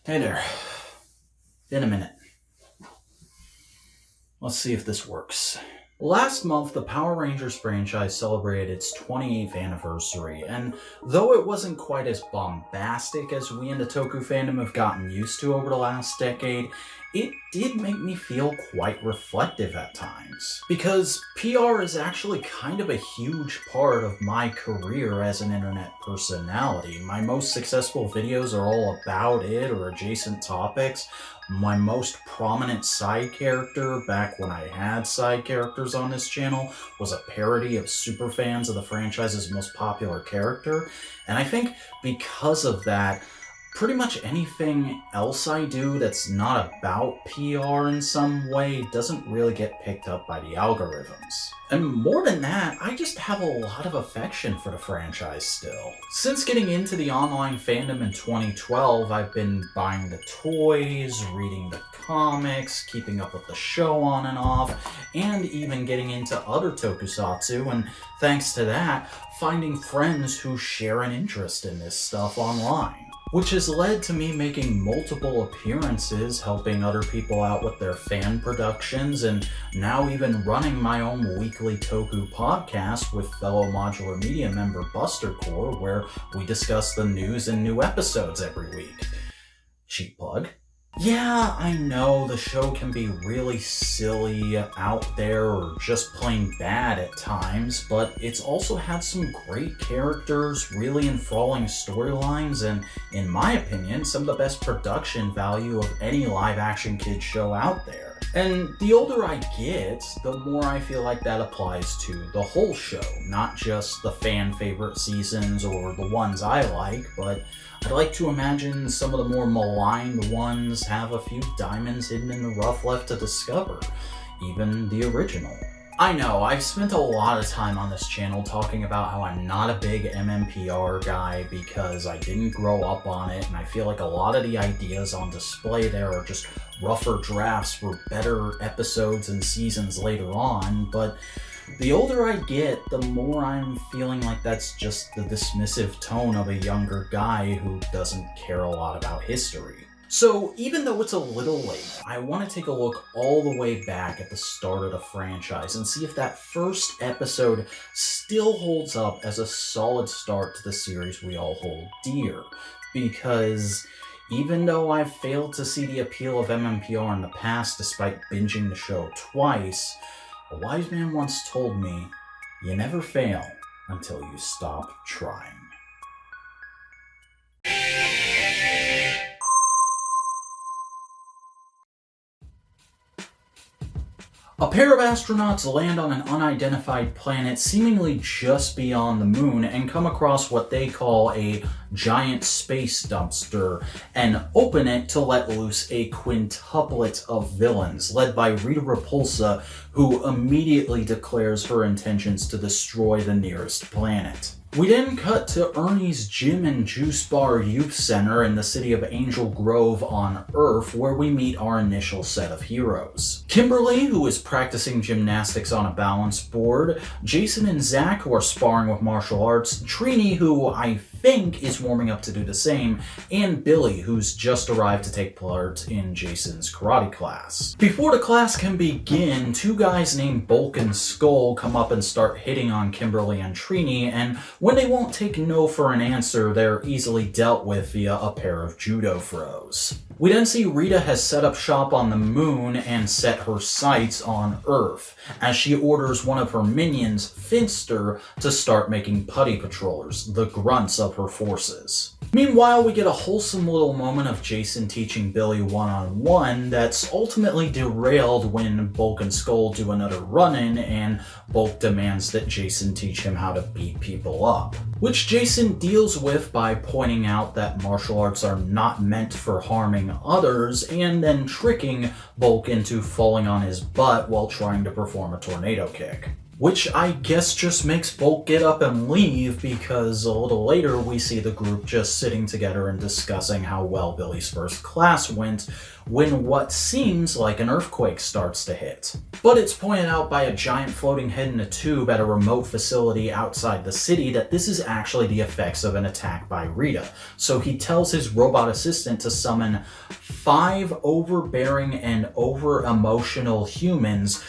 Hey there. Been a minute. Let's see if this works. Last month, the Power Rangers franchise celebrated its 28th anniversary, and though it wasn't quite as bombastic as we in the Toku fandom have gotten used to over the last decade, it did make me feel quite reflective at times. Because PR is actually kind of a huge part of my career as an internet personality. My most successful videos are all about it or adjacent topics. My most prominent side character, back when I had side characters on this channel, was a parody of superfans of the franchise's most popular character. And I think because of that, pretty much anything else I do that's not about PR in some way doesn't really get picked up by the algorithms. And more than that, I just have a lot of affection for the franchise still. Since getting into the online fandom in 2012, I've been buying the toys, reading the comics, keeping up with the show on and off, and even getting into other tokusatsu, and thanks to that, finding friends who share an interest in this stuff online. Which has led to me making multiple appearances, helping other people out with their fan productions, and now even running my own weekly Toku podcast with fellow Modular Media member Buster Core, where we discuss the news and new episodes every week. Cheap plug. Yeah, I know the show can be really silly, out there, or just plain bad at times, but it's also had some great characters, really enthralling storylines, and, in my opinion, some of the best production value of any live-action kids show out there. And the older I get, the more I feel like that applies to the whole show, not just the fan-favorite seasons or the ones I like, but I'd like to imagine some of the more maligned ones have a few diamonds hidden in the rough left to discover, even the original. I know, I've spent a lot of time on this channel talking about how I'm not a big MMPR guy because I didn't grow up on it, and I feel like a lot of the ideas on display there are just rougher drafts for better episodes and seasons later on, but the older I get, the more I'm feeling like that's just the dismissive tone of a younger guy who doesn't care a lot about history. So even though it's a little late, I want to take a look all the way back at the start of the franchise and see if that first episode still holds up as a solid start to the series we all hold dear. Because even though I've failed to see the appeal of MMPR in the past despite binging the show twice, a wise man once told me, you never fail until you stop trying. A pair of astronauts land on an unidentified planet seemingly just beyond the moon and come across what they call a giant space dumpster and open it to let loose a quintuplet of villains led by Rita Repulsa, who immediately declares her intentions to destroy the nearest planet. We then cut to Ernie's Gym and Juice Bar Youth Center in the city of Angel Grove on Earth, where we meet our initial set of heroes. Kimberly, who is practicing gymnastics on a balance board, Jason and Zach, who are sparring with martial arts, Trini, who I think is warming up to do the same, and Billy, who's just arrived to take part in Jason's karate class. Before the class can begin, two guys named Bulk and Skull come up and start hitting on Kimberly and Trini, and when they won't take no for an answer, they're easily dealt with via a pair of judo throws. We then see Rita has set up shop on the moon and set her sights on Earth, as she orders one of her minions, Finster, to start making putty patrollers, the grunts of her forces. Meanwhile, we get a wholesome little moment of Jason teaching Billy one-on-one that's ultimately derailed when Bulk and Skull do another run-in and Bulk demands that Jason teach him how to beat people up, which Jason deals with by pointing out that martial arts are not meant for harming others and then tricking Bulk into falling on his butt while trying to perform a tornado kick. which I guess just makes Bolt get up and leave, because a little later we see the group just sitting together and discussing how well Billy's first class went when what seems like an earthquake starts to hit. But it's pointed out by a giant floating head in a tube at a remote facility outside the city that this is actually the effects of an attack by Rita. So he tells his robot assistant to summon 5 overbearing and over-emotional humans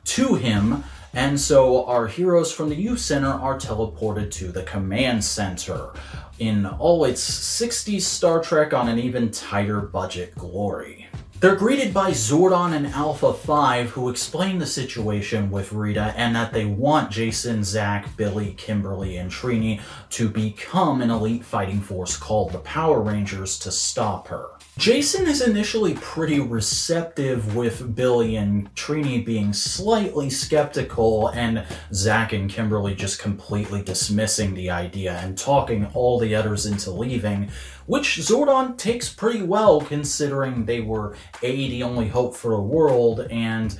to him, and so our heroes from the youth center are teleported to the command center in all its 60s Star Trek on an even tighter budget glory. They're greeted by Zordon and Alpha 5, who explain the situation with Rita and that they want Jason, Zach, Billy, Kimberly, and Trini to become an elite fighting force called the Power Rangers to stop her. Jason is initially pretty receptive, with Billy and Trini being slightly skeptical, and Zach and Kimberly just completely dismissing the idea and talking all the others into leaving, which Zordon takes pretty well considering they were A, the only hope for the world, and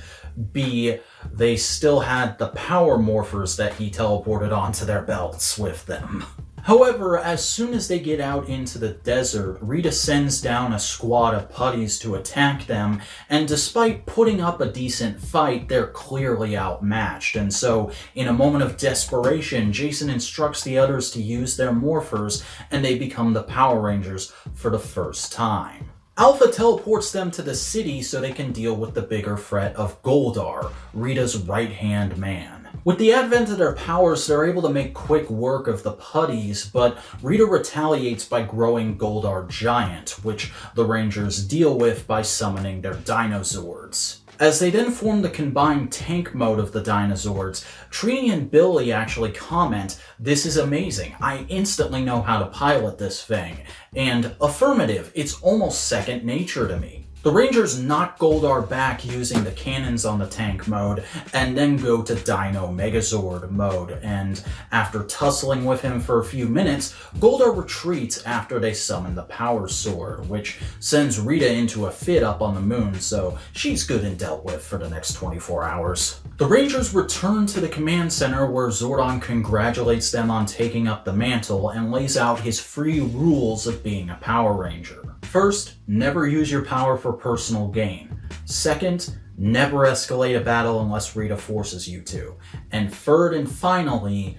B, they still had the power morphers that he teleported onto their belts with them. However, as soon as they get out into the desert, Rita sends down a squad of putties to attack them, and despite putting up a decent fight, they're clearly outmatched, and so, in a moment of desperation, Jason instructs the others to use their morphers, and they become the Power Rangers for the first time. Alpha teleports them to the city so they can deal with the bigger threat of Goldar, Rita's right-hand man. With the advent of their powers, they're able to make quick work of the putties, but Rita retaliates by growing Goldar Giant, which the Rangers deal with by summoning their Dinozords. As they then form the combined tank mode of the Dinozords, Trini and Billy actually comment, "This is amazing, I instantly know how to pilot this thing," and affirmative, it's almost second nature to me. The Rangers knock Goldar back using the cannons on the tank mode, and then go to Dino Megazord mode, and after tussling with him for a few minutes, Goldar retreats after they summon the Power Sword, which sends Rita into a fit up on the moon, so she's good and dealt with for the next 24 hours. The Rangers return to the command center, where Zordon congratulates them on taking up the mantle and lays out his 3 rules of being a Power Ranger. First, never use your power for personal gain. Second, never escalate a battle unless Rita forces you to. And third and finally,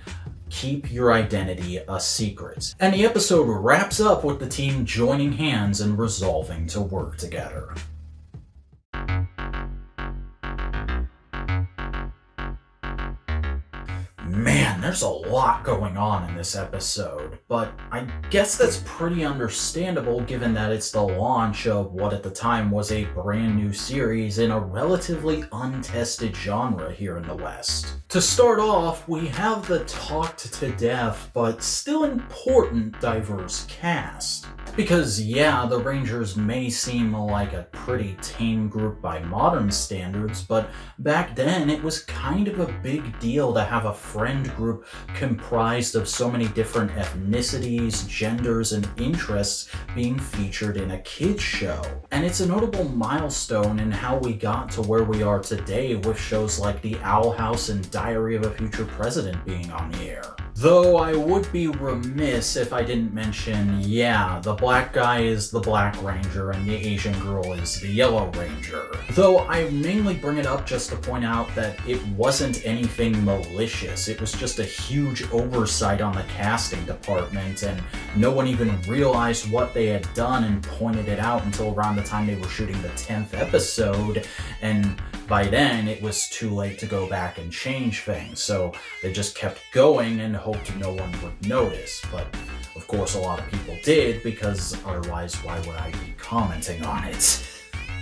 keep your identity a secret. And the episode wraps up with the team joining hands and resolving to work together. Man, there's a lot going on in this episode, but I guess that's pretty understandable given that it's the launch of what at the time was a brand new series in a relatively untested genre here in the West. To start off, we have the talked to death but still important diverse cast. Because yeah, the Rangers may seem like a pretty tame group by modern standards, but back then it was kind of a big deal to have a friend group comprised of so many different ethnicities, genders, and interests being featured in a kids show. And it's a notable milestone in how we got to where we are today with shows like The Owl House and Diary of a Future President being on the air. Though I would be remiss if I didn't mention, yeah, the black guy is the Black Ranger and the Asian girl is the Yellow Ranger. Though I mainly bring it up just to point out that it wasn't anything malicious, it was just a huge oversight on the casting department, and no one even realized what they had done and pointed it out until around the time they were shooting the 10th episode, and by then it was too late to go back and change things, so they just kept going and hoped no one would notice. But of course a lot of people did, because otherwise why would I be commenting on it?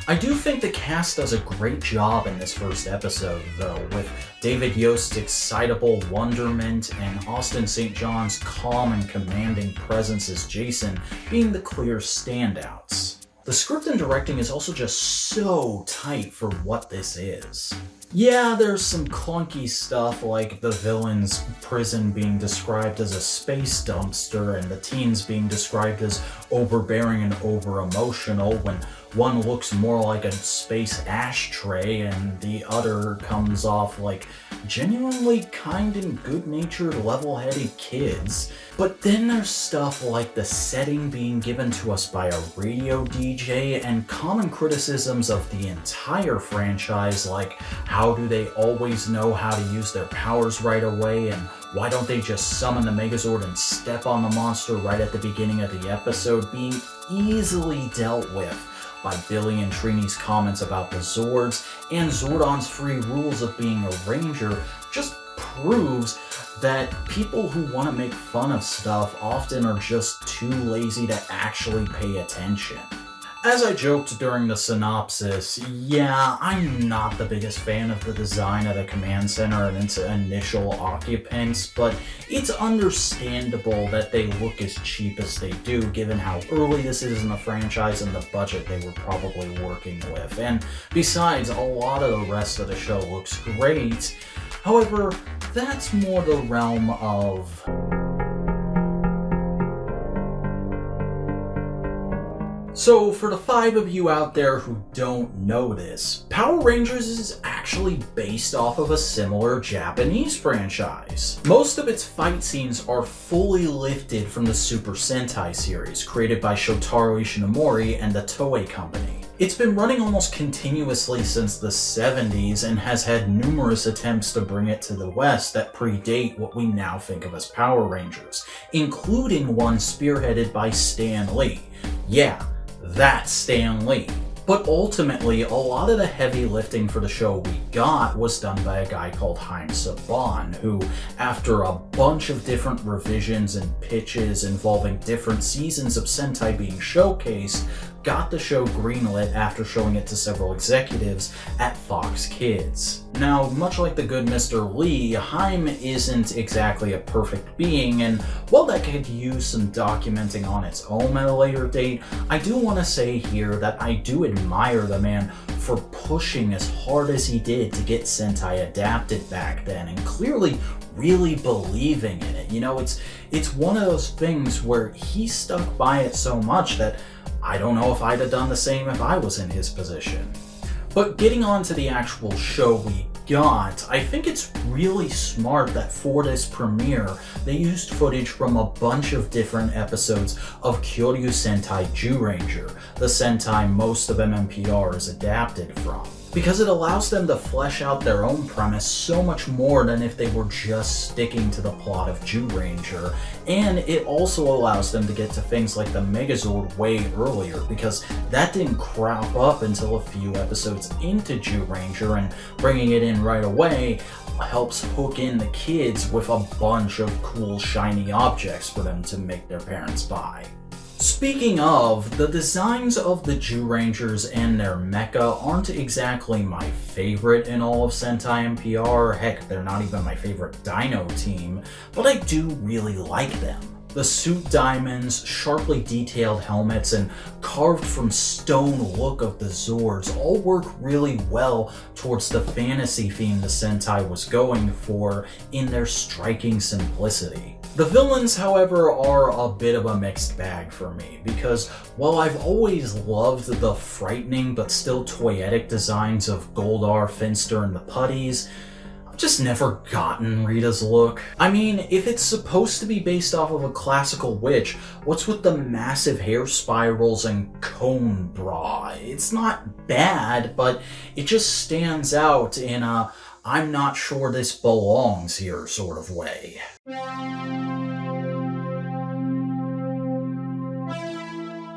I do think the cast does a great job in this first episode, though, with David Yost's excitable wonderment and Austin St. John's calm and commanding presence as Jason being the clear standouts. The script and directing is also just so tight for what this is. Yeah, there's some clunky stuff like the villain's prison being described as a space dumpster and the teens being described as overbearing and over-emotional when one looks more like a space ashtray and the other comes off like genuinely kind and good-natured, level-headed kids. But then there's stuff like the setting being given to us by a radio DJ and common criticisms of the entire franchise, like how do they always know how to use their powers right away, and why don't they just summon the Megazord and step on the monster right at the beginning of the episode, being easily dealt with by Billy and Trini's comments about the Zords and Zordon's free rules of being a ranger just proves that people who want to make fun of stuff often are just too lazy to actually pay attention. As I joked during the synopsis, yeah, I'm not the biggest fan of the design of the command center and its initial occupants, but it's understandable that they look as cheap as they do given how early this is in the franchise and the budget they were probably working with. And besides, a lot of the rest of the show looks great. However, that's more the realm of... So, for the 5 of you out there who don't know this, Power Rangers is actually based off of a similar Japanese franchise. Most of its fight scenes are fully lifted from the Super Sentai series, created by Shotaro Ishinomori and the Toei Company. It's been running almost continuously since the 70s and has had numerous attempts to bring it to the West that predate what we now think of as Power Rangers, including one spearheaded by Stan Lee. Yeah, that's Stan Lee. But ultimately, a lot of the heavy lifting for the show we got was done by a guy called Haim Saban, who, after a bunch of different revisions and pitches involving different seasons of Sentai being showcased, got the show greenlit after showing it to several executives at Fox Kids. Now, much like the good Mr. Lee, Haim isn't exactly a perfect being, and while that could use some documenting on its own at a later date, I do want to say here that I do admire the man for pushing as hard as he did to get Sentai adapted back then, and clearly really believing in it. You know, it's one of those things where he stuck by it so much that I don't know if I'd have done the same if I was in his position. But getting on to the actual show we got, I think it's really smart that for this premiere, they used footage from a bunch of different episodes of Kyoryu Sentai Zyuranger, the Sentai most of MMPR is adapted from, because it allows them to flesh out their own premise so much more than if they were just sticking to the plot of Zyuranger, and it also allows them to get to things like the Megazord way earlier, because that didn't crop up until a few episodes into Zyuranger, and bringing it in right away helps hook in the kids with a bunch of cool shiny objects for them to make their parents buy. Speaking of, the designs of the Zyurangers and their mecha aren't exactly my favorite in all of Sentai MPR, heck, they're not even my favorite Dino team, but I do really like them. The suit diamonds, sharply detailed helmets, and carved from stone look of the Zords all work really well towards the fantasy theme the Sentai was going for in their striking simplicity. The villains, however, are a bit of a mixed bag for me, because while I've always loved the frightening but still toyetic designs of Goldar, Finster, and the Putties, I've just never gotten Rita's look. I mean, if it's supposed to be based off of a classical witch, what's with the massive hair spirals and cone bra? It's not bad, but it just stands out in a I'm not sure this belongs here sort of way.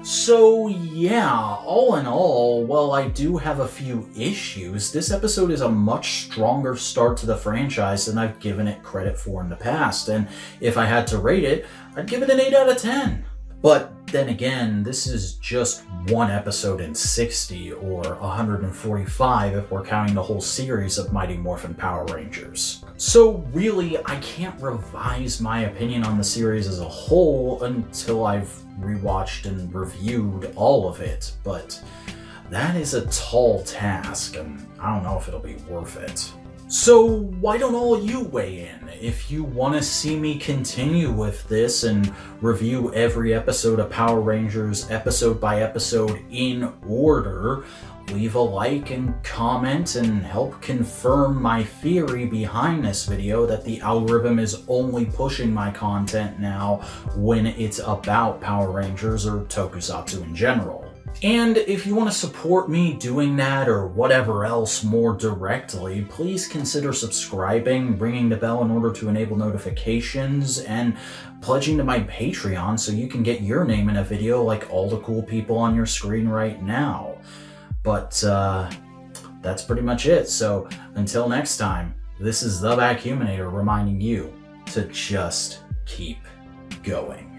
So yeah, all in all, while I do have a few issues, this episode is a much stronger start to the franchise than I've given it credit for in the past, and if I had to rate it, I'd give it an 8 out of 10. But then again, this is just one episode in 60, or 145 if we're counting the whole series of Mighty Morphin Power Rangers. So really, I can't revise my opinion on the series as a whole until I've rewatched and reviewed all of it, but That is a tall task, and I don't know if it'll be worth it. So why don't all you weigh in? If you want to see me continue with this and review every episode of Power Rangers episode by episode in order, leave a like and comment and help confirm my theory behind this video that the algorithm is only pushing my content now when it's about Power Rangers or Tokusatsu in general. And if you want to support me doing that or whatever else more directly, please consider subscribing, ringing the bell in order to enable notifications, and pledging to my Patreon so you can get your name in a video like all the cool people on your screen right now. But that's pretty much it. So until next time, this is the Vacuuminator reminding you to just keep going.